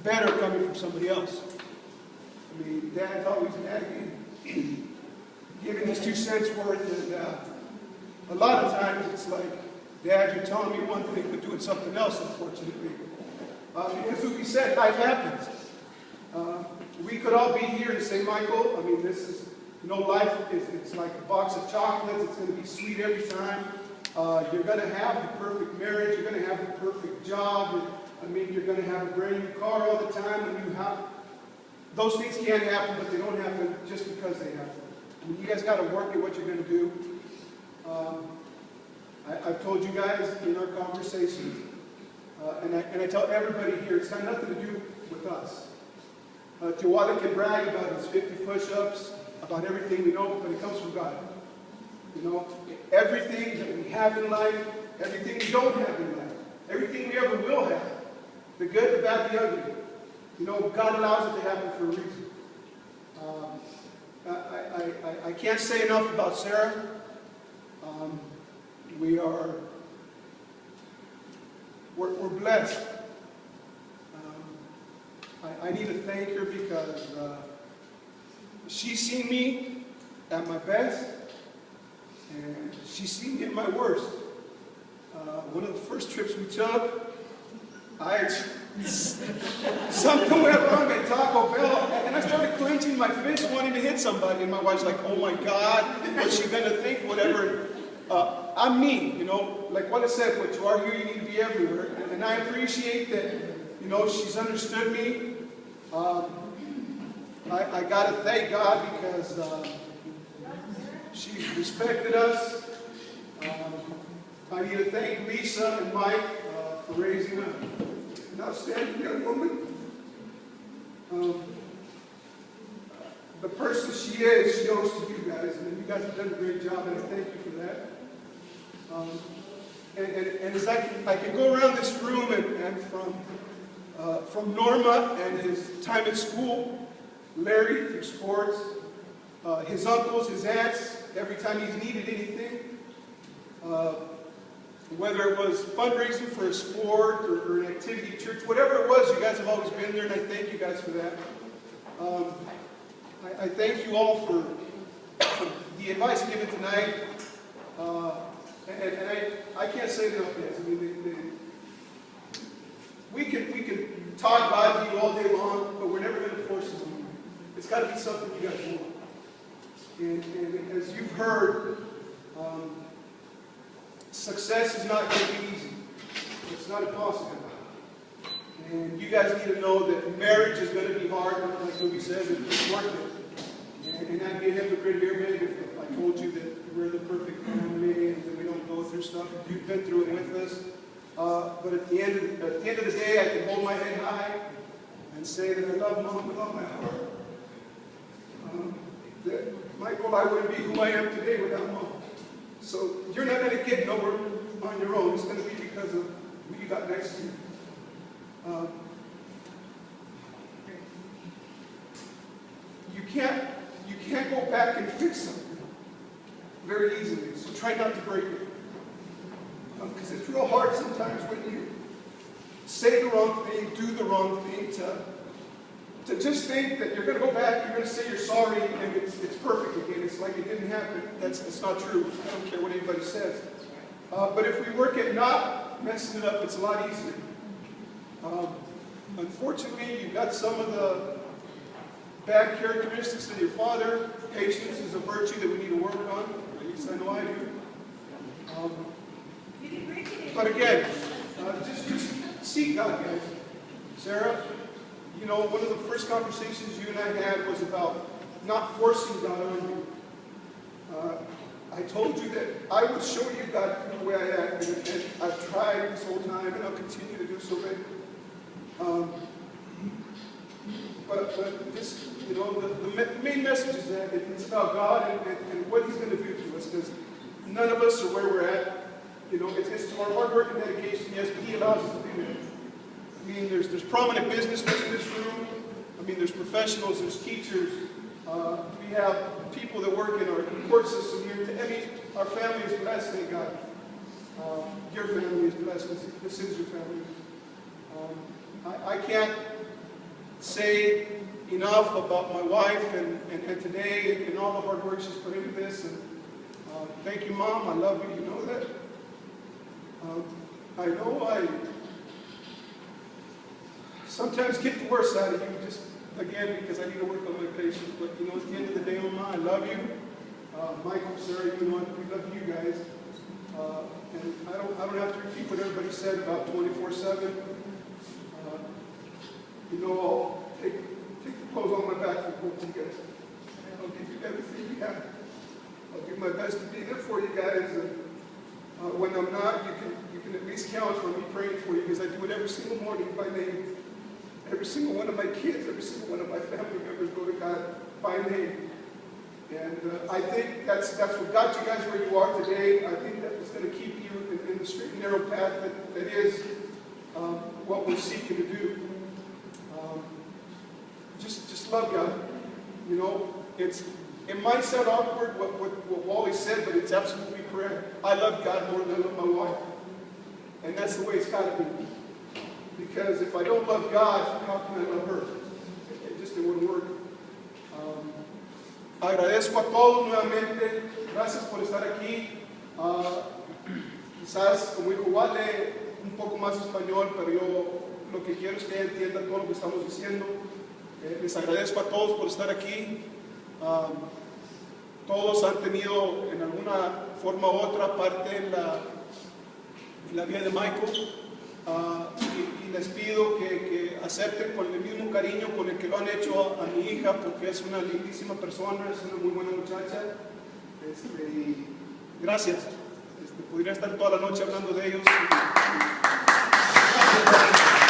better coming from somebody else. I mean, Dad's always nagging, giving his 2 cents worth, and a lot of times it's like, Dad, you're telling me one thing but doing something else, unfortunately. Because as we said, life happens. We could all be here and say, Michael, I mean, this is, you know, life is, it's like a box of chocolates. It's going to be sweet every time. You're going to have the perfect marriage. You're going to have the perfect job. I mean, you're going to have a brand new car all the time. And you have, those things can happen, but they don't happen just because they happen. I mean, you guys got to work at what you're going to do. I've told you guys in our conversations, and I tell everybody here, it's got nothing to do with us. Tiwala can brag about his 50 push-ups, about everything we know, but it comes from God. You know, everything that we have in life, everything we don't have in life, everything we ever will have, the good, the bad, the ugly, you know, God allows it to happen for a reason. I can't say enough about Sarah. We're blessed. I need to thank her because she's seen me at my best, and she's seen me at my worst. One of the first trips we took, something went wrong at Taco Bell, and I started clenching my fist, wanting to hit somebody, and my wife's like, oh my God, what's she going to think, whatever. I'm me, you know, like what I said, what you are here, you need to be everywhere. And I appreciate that, you know, she's understood me. I got to thank God because she respected us. I need to thank Lisa and Mike for raising an outstanding young woman. The person she is, she owes to you guys, and you guys have done a great job, and I thank you for that. And as I can go around this room and from Norma and his time at school, Larry through sports, his uncles, his aunts, every time he's needed anything, whether it was fundraising for a sport or an activity at church, whatever it was, you guys have always been there, and I thank you guys for that. I thank you all for the advice given tonight. And I can't say enough, guys. I mean, we can talk about you all day long, but we're never going to force it on you. It's got to be something you guys want. And as you've heard, success is not going to be easy. It's not impossible. And you guys need to know that marriage is going to be hard, like Toby says, and it's worth it. And I'd be a hypocrite here, maybe, if I told you that we're the perfect family and that we don't go through stuff. You've been through it with us. But at the end of the day, I can hold my head high and say that I love Mom with all my heart. That Michael, I wouldn't be who I am today without Mom. So you're not going to get nowhere on your own. It's going to be because of who you got next to you. You can't go back and fix something very easily. So try not to break it. Because it's real hard sometimes when you say the wrong thing, do the wrong thing, to just think that you're going to go back, you're going to say you're sorry, and it's perfect again. It's like it didn't happen. It's not true. I don't care what anybody says. But if we work at not messing it up, it's a lot easier. Unfortunately, you've got some of the bad characteristics of your father. Patience is a virtue that we need to work on. At least I know I do. But again, just seek God, guys. Sarah, you know, one of the first conversations you and I had was about not forcing God on you. I told you that I would show you God the way I act, and I've tried this whole time, and I'll continue to do so. But this, you know, the main message is that it's about God and what He's going to do to us, because none of us are where we're at. You know, it's our hard work and dedication, yes, but He allows us to do that. I mean, there's prominent businessmen in this room. I mean, there's professionals, there's teachers. We have people that work in our court system here. I mean, our family is blessed, thank God. Your family is blessed. This is your family. I say enough about my wife and today and all the hard work she's put into this. And thank you, Mom. I love you. You know that. I know I sometimes get the worst out of you, just again because I need to work on my patience. But you know, at the end of the day, Mama, I love you. Michael, Sarah, you know, we love you guys. And I don't have to repeat what everybody said about 24/7. You know, I'll take the clothes on my back for both of you guys. And I'll give you everything you have. I'll do my best to be there for you guys. And when I'm not, you can at least count on me praying for you, because I do it every single morning by name. Every single one of my kids, every single one of my family members go to God by name. And I think that's what got you guys where you are today. I think that is going to keep you in the straight and narrow path that is what we're seeking to do. Just love God. You know, it might sound awkward what Wally said, but it's absolutely correct. I love God more than I love my wife. And that's the way it's got to be. Because if I don't love God, how can I love her? It wouldn't work. Agradezco a todos nuevamente. Gracias por estar aquí. Quizás, como dijo Wale, un poco más español, pero yo lo que quiero es que ella entienda todo lo que estamos diciendo. Les agradezco a todos por estar aquí. Todos han tenido en alguna forma u otra parte en la vida de Michael. Y les pido que acepten con el mismo cariño con el que lo han hecho a mi hija, porque es una lindísima persona, es una muy buena muchacha. Y gracias. Podría estar toda la noche hablando de ellos. Gracias.